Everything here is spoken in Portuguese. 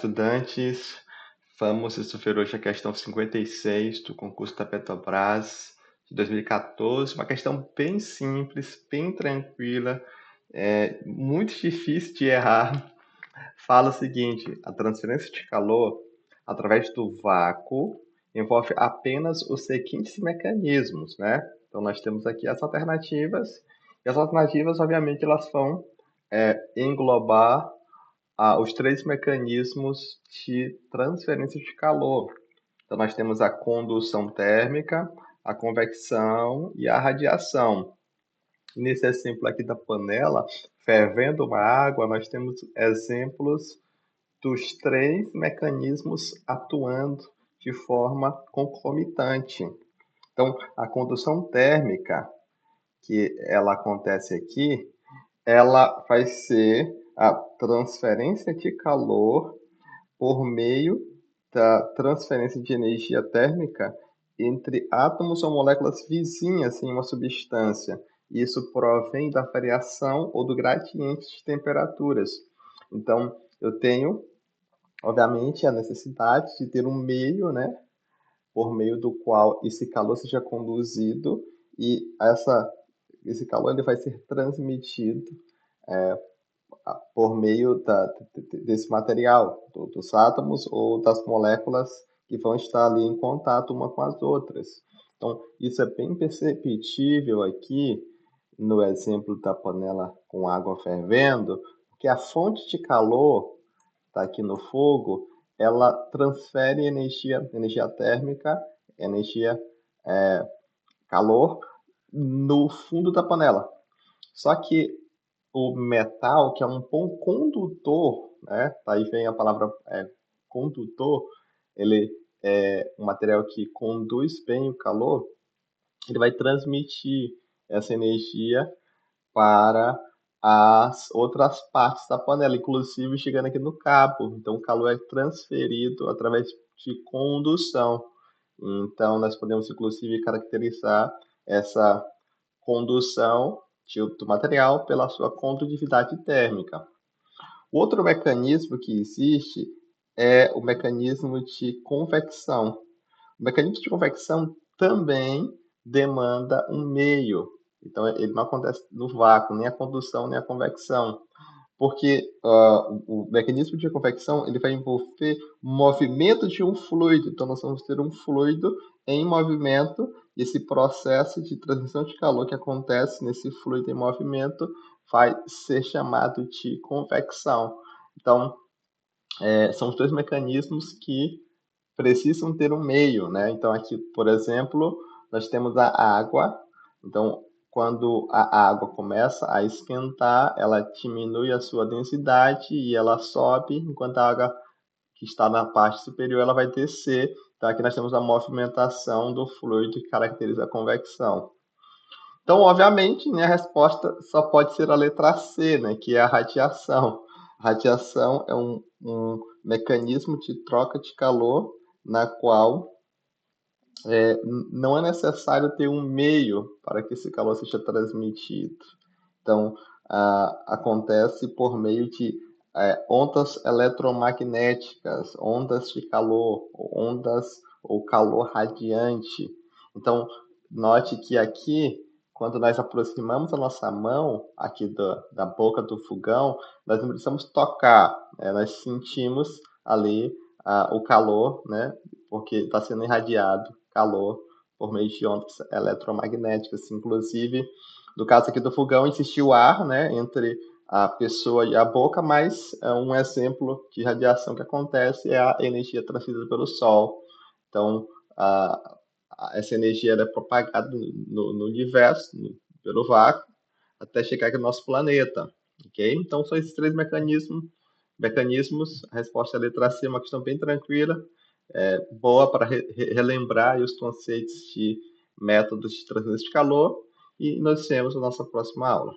Estudantes, vamos resolver hoje a questão 56 do concurso da Petrobras de 2014, uma questão bem simples, bem tranquila, muito difícil de errar. Fala o seguinte: a transferência de calor através do vácuo envolve apenas os seguintes mecanismos, né? Então nós temos aqui as alternativas, e as alternativas, obviamente, elas vão englobar os três mecanismos de transferência de calor. Então, nós temos a condução térmica, a convecção e a radiação. Nesse exemplo aqui da panela, fervendo uma água, nós temos exemplos dos três mecanismos atuando de forma concomitante. Então, a condução térmica, que ela acontece aqui, ela vai ser a transferência de calor por meio da transferência de energia térmica entre átomos ou moléculas vizinhas em uma substância. Isso provém da variação ou do gradiente de temperaturas. Então, eu tenho, obviamente, a necessidade de ter um meio, né, por meio do qual esse calor seja conduzido e esse calor ele vai ser transmitido por meio desse material, dos átomos ou das moléculas que vão estar ali em contato uma com as outras. Então, isso é bem perceptível aqui no exemplo da panela com água fervendo, porque a fonte de calor está aqui no fogo, ela transfere energia térmica, energia calor, no fundo da panela. Só que o metal, que é um bom condutor, né? Daí vem a palavra condutor, ele é um material que conduz bem o calor, ele vai transmitir essa energia para as outras partes da panela, inclusive chegando aqui no cabo. Então, o calor é transferido através de condução. Então, nós podemos, inclusive, caracterizar essa condução do material pela sua condutividade térmica. O outro mecanismo que existe é o mecanismo de convecção. O mecanismo de convecção também demanda um meio. Então, ele não acontece no vácuo, nem a condução, nem a convecção. Porque o mecanismo de convecção ele vai envolver o movimento de um fluido. Então, nós vamos ter um fluido em movimento. E esse processo de transmissão de calor que acontece nesse fluido em movimento vai ser chamado de convecção. Então, são os dois mecanismos que precisam ter um meio, né? Então, aqui, por exemplo, nós temos a água. Então, quando a água começa a esquentar, ela diminui a sua densidade e ela sobe, enquanto a água que está na parte superior ela vai descer. Então, aqui nós temos a movimentação do fluido que caracteriza a convecção. Então, obviamente, né, a resposta só pode ser a letra C, né, que é a radiação. A radiação é um mecanismo de troca de calor na qual não é necessário ter um meio para que esse calor seja transmitido. Então, acontece por meio de ondas eletromagnéticas, ondas de calor, ondas ou calor radiante. Então, note que aqui, quando nós aproximamos a nossa mão aqui da boca do fogão, nós não precisamos tocar, né? Nós sentimos ali o calor, né? Porque está sendo irradiado calor por meio de ondas eletromagnéticas. Inclusive, no caso aqui do fogão, existe o ar, né, entre a pessoa e a boca, mas um exemplo de radiação que acontece é a energia transmitida pelo Sol. Então, essa energia é propagada no universo, pelo vácuo, até chegar aqui no nosso planeta. Ok? Então, são esses três mecanismos. A resposta é a letra C, uma questão bem tranquila, boa para relembrar os conceitos de métodos de transferência de calor. E nós vemos na nossa próxima aula.